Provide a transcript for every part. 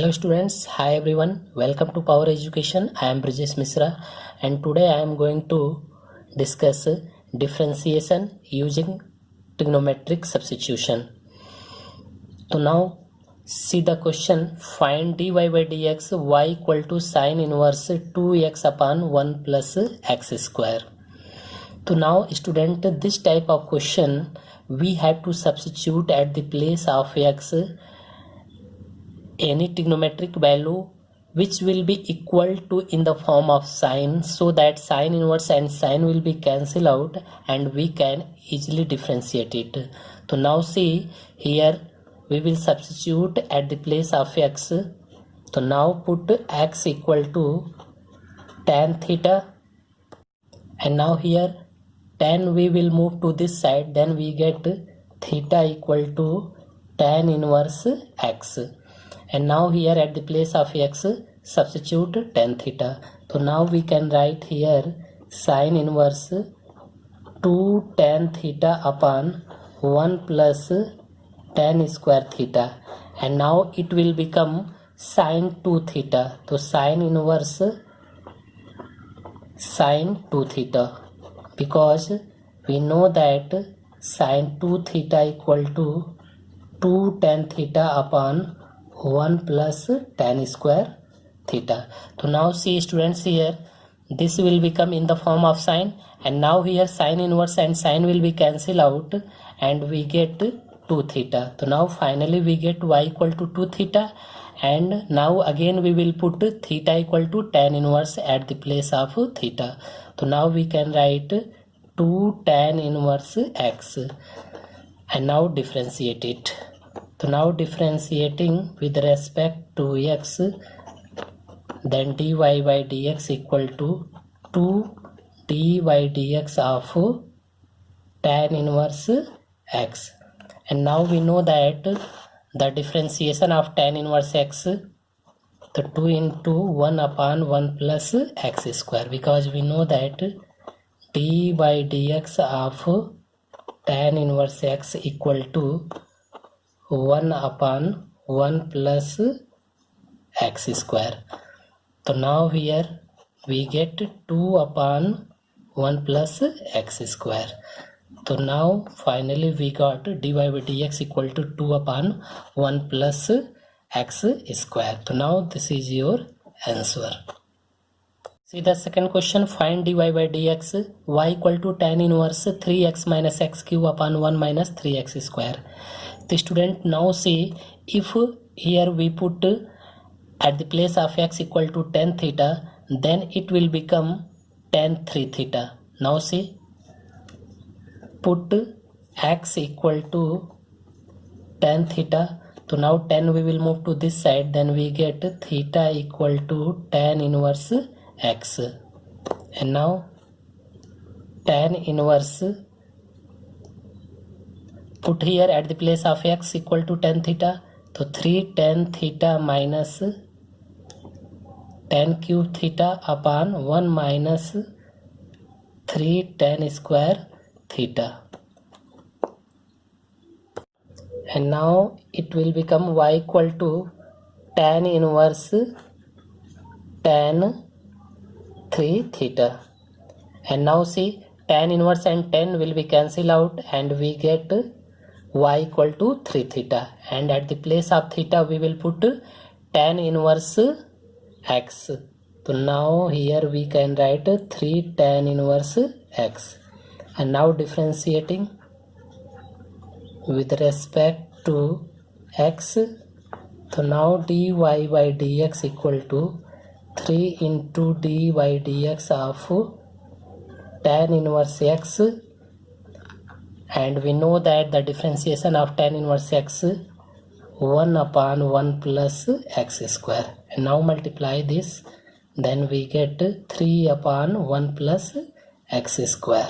Hello students, hi everyone, welcome to Power Education. I am Brijesh Misra and today I am going to discuss differentiation using trigonometric substitution. So now see the question, find dy by dx y equal to sine inverse 2x upon 1 plus x square. So now student, this type of question we have to substitute at the place of x any trigonometric value which will be equal to in the form of sine, so that sine inverse and sine will be cancelled out and we can easily differentiate it. So now see here we will substitute at the place of x. So now put x equal to tan theta, and now here tan we will move to this side, then we get theta equal to tan inverse x. And now here at the place of x substitute tan theta. So now we can write here sine inverse 2 tan theta upon 1 plus tan square theta, and now it will become sine 2 theta. So sine inverse sine 2 theta, because we know that sine 2 theta equal to 2 tan theta upon 1 plus tan square theta. So now see students, here this will become in the form of sine, and now here sine inverse and sine will be cancelled out and we get 2 theta. So now finally we get y equal to 2 theta, and now again we will put theta equal to tan inverse at the place of theta. So now we can write 2 tan inverse x and now differentiate it. So now differentiating with respect to x, then dy by dx equal to 2 dy dx of tan inverse x. And now we know that the differentiation of tan inverse x, the 2 into 1 upon 1 plus x square, because we know that dy by dx of tan inverse x equal to 1 upon 1 plus x square. So now here we get 2 upon 1 plus x square. So now finally we got dy by dx equal to 2 upon 1 plus x square. So now this is your answer. See the second question, find dy by dx y equal to tan inverse 3x minus x cube upon 1 minus 3x square. The student, now see, if here we put at the place of x equal to tan theta, then it will become tan 3 theta. Now see, put x equal to tan theta. So now tan we will move to this side, then we get theta equal to tan inverse x, and now tan inverse put here at the place of x equal to tan theta. So 3 tan theta minus tan cube theta upon 1 minus 3 tan square theta, and now it will become y equal to tan inverse tan 3 theta. And now see, tan inverse and tan will be cancelled out and we get y equal to 3 theta, and at the place of theta we will put tan inverse x. So now here we can write 3 tan inverse x, and now differentiating with respect to x. So now dy by dx equal to 3 into dy by dx of tan inverse x, and we know that the differentiation of tan inverse x 1 upon 1 plus x square, and now multiply this, then we get 3 upon 1 plus x square.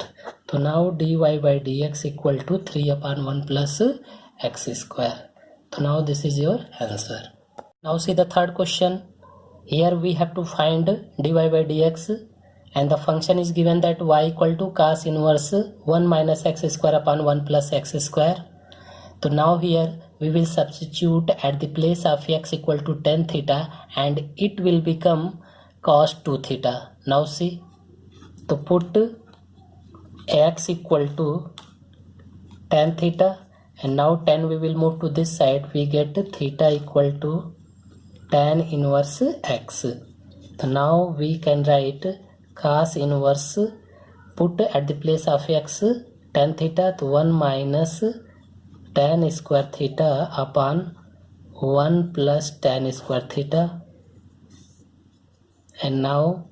So now dy by dx equal to 3 upon 1 plus x square. So now this is your answer. Now see the third question. Here we have to find dy by dx, and the function is given that y equal to cos inverse 1 minus x square upon 1 plus x square. So now here we will substitute at the place of x equal to tan theta and it will become cos 2 theta. Now see, to put x equal to tan theta and now tan we will move to this side, we get theta equal to tan inverse x. So now we can write cos inverse, put at the place of x tan theta, to 1 minus tan square theta upon 1 plus tan square theta, and now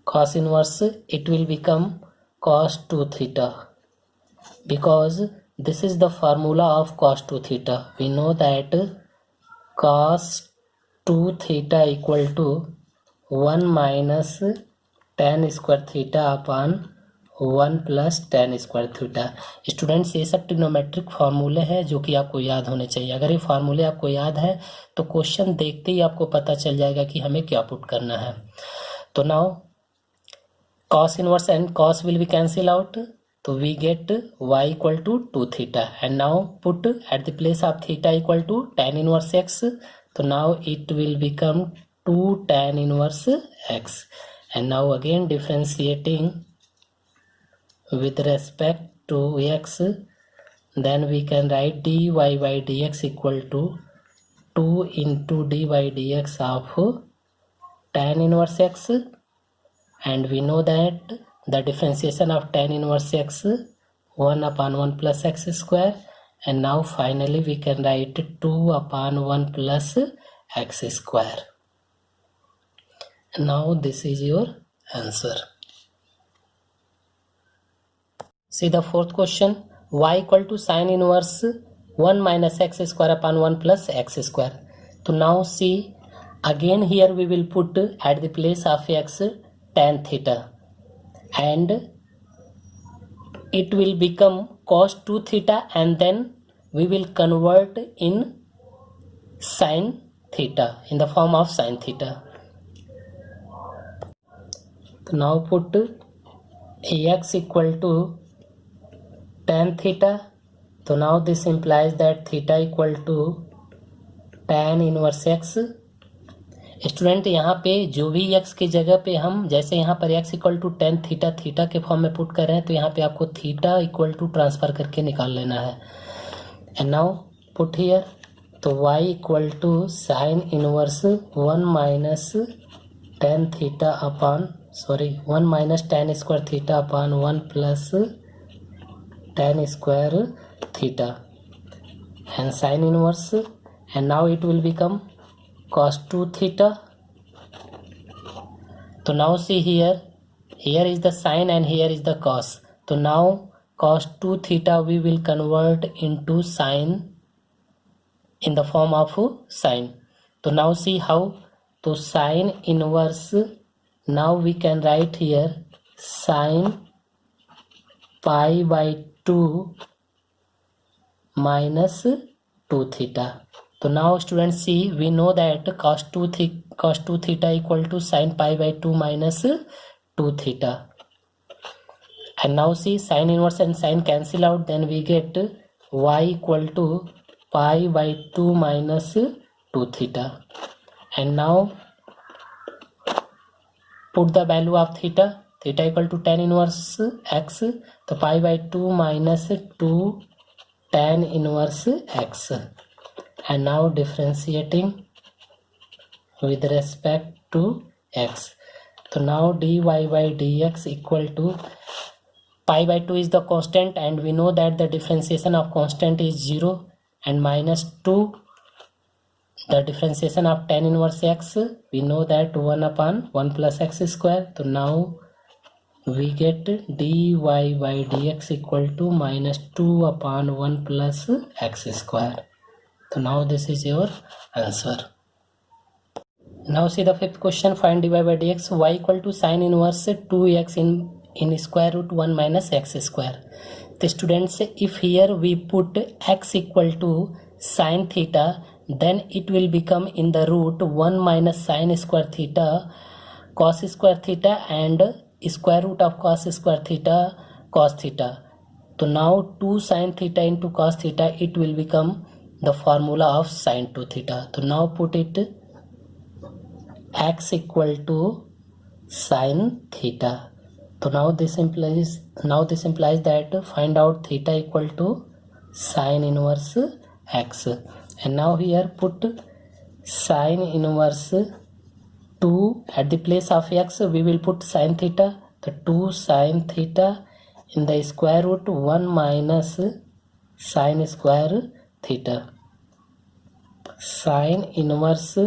cos inverse, it will become cos 2 theta, because this is the formula of cos 2 theta. We know that cos 2 theta equal to 1 minus tan square theta upon 1 plus tan square theta. Students, ये सब trigonometric फार्मूले हैं जो कि आपको याद होने चाहिए. अगर ये फार्मूले आपको याद है तो क्वेश्चन देखते ही आपको पता चल जाएगा कि हमें क्या पुट करना है. तो now cos inverse and cos will be cancel out, so we get y equal to 2 theta, and now put at the place of theta equal to tan inverse x, so now it will become 2 tan inverse x. And now again differentiating with respect to x, then we can write dy by dx equal to 2 into dy dx of tan inverse x, and we know that the differentiation of tan inverse x 1 upon 1 plus x square, and now finally we can write 2 upon 1 plus x square. Now this is your answer. See the fourth question, y equal to sin inverse 1 minus x square upon 1 plus x square. So now see, again here we will put at the place of x tan theta, and it will become cos 2 theta, and then we will convert in sin theta, in the form of sin theta. So now put x equal to tan theta, so now this implies that theta equal to tan inverse x. Student, यहाँ पे जो भी x की जगह पे हम, जैसे यहाँ पर x equal to tan theta theta के फॉर्म में पुट कर रहे हैं, तो यहाँ पे आपको थीटा इक्वल टू ट्रांसफर करके निकाल लेना है. एंड नाउ पुट हियर, तो y equal to sine inverse 1 minus tan theta upon 1 minus tan square theta upon 1 plus tan square theta, and sin inverse, and now it will become cos 2 theta. So now see here is the sin and here is the cos. So now cos 2 theta we will convert into sin in the form of sin. So now see how. So sin inverse, now we can write here sin pi by 2 minus 2 theta. So now students see, we know that cos 2 theta equal to sin pi by 2 minus 2 theta. And now see, sin inverse and sin cancel out, then we get y equal to pi by 2 minus 2 theta. And now put the value of theta equal to tan inverse x, so pi by 2 minus 2 tan inverse x. And now differentiating with respect to x, so now dy by dx equal to pi by 2 is the constant, and we know that the differentiation of constant is 0, and minus 2 the differentiation of tan inverse x, we know that 1 upon 1 plus x square. So now we get dy by dx equal to minus 2 upon 1 plus x square. So now this is your answer. Now see the fifth question, find dy by dx, y equal to sin inverse 2x in square root 1 minus x square. The students, if here we put x equal to sin theta, then it will become in the root 1 minus sin square theta cos square theta and square root of cos square theta cos theta. So now 2 sin theta into cos theta, it will become the formula of sine 2 theta. So now put it x equal to sine theta. So now this implies that find out theta equal to sine inverse x. And now here put sine inverse 2 at the place of x, we will put sine theta. The 2 sine theta in the square root 1 minus sine square theta. Sine inverse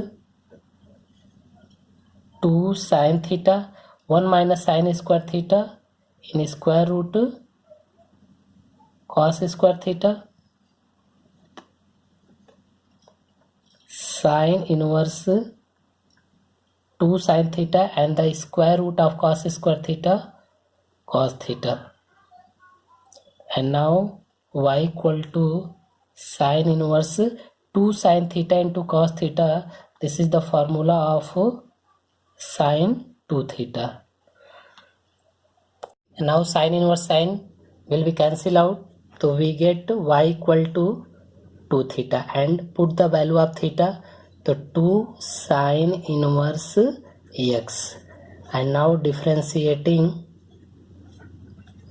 2 sine theta 1 minus sine square theta in square root cos square theta. Sine inverse 2 sine theta and the square root of cos square theta cos theta. And now y equal to sine inverse 2 sine theta into cos theta. This is the formula of sine 2 theta. And now sine inverse sine will be cancelled out. So we get y equal to 2 theta and put the value of theta. So 2 sine inverse x. And now differentiating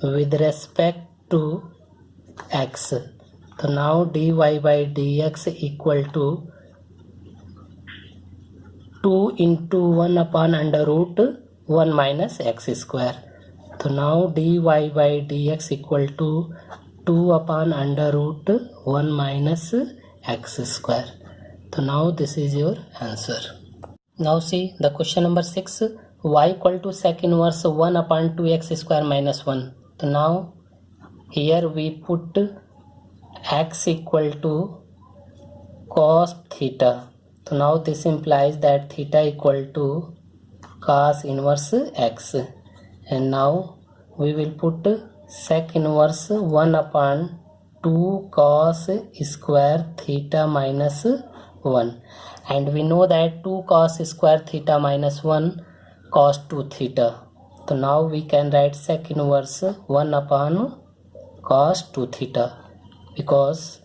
with respect to x. So now dy by dx equal to 2 into 1 upon under root 1 minus x square. So now dy by dx equal to 2 upon under root 1 minus x square. So now this is your answer. Now see the question number 6. Y equal to sec inverse 1 upon 2x square minus 1. So now here we put x equal to cos theta. So now this implies that theta equal to cos inverse x. And now we will put sec inverse 1 upon 2 cos square theta minus 1. And we know that 2 cos square theta minus 1 cos 2 theta. So now we can write sec inverse 1 upon cos 2 theta, because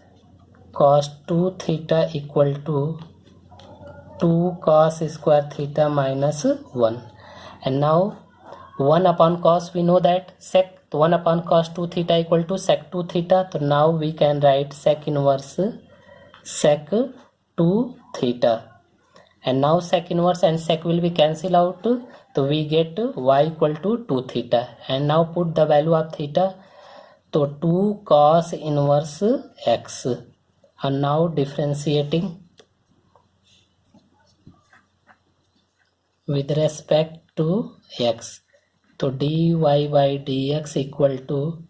cos 2 theta equal to 2 cos square theta minus 1. And now 1 upon cos, we know that sec 1 upon cos 2 theta equal to sec 2 theta. So now we can write sec inverse sec 2 theta. And now sec inverse and sec will be cancelled out. So we get y equal to 2 theta. And now put the value of theta. So 2 cos inverse x. And now differentiating with respect to x. So dy by dx equal to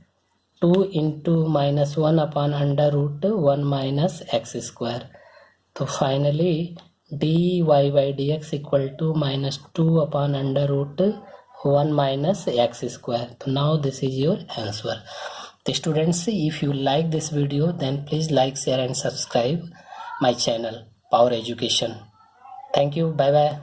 2 into minus 1 upon under root 1 minus x square. So finally dy by dx equal to minus 2 upon under root 1 minus x square. So now this is your answer. The students, if you like this video, then please like, share and subscribe my channel Power Education. Thank you. Bye bye.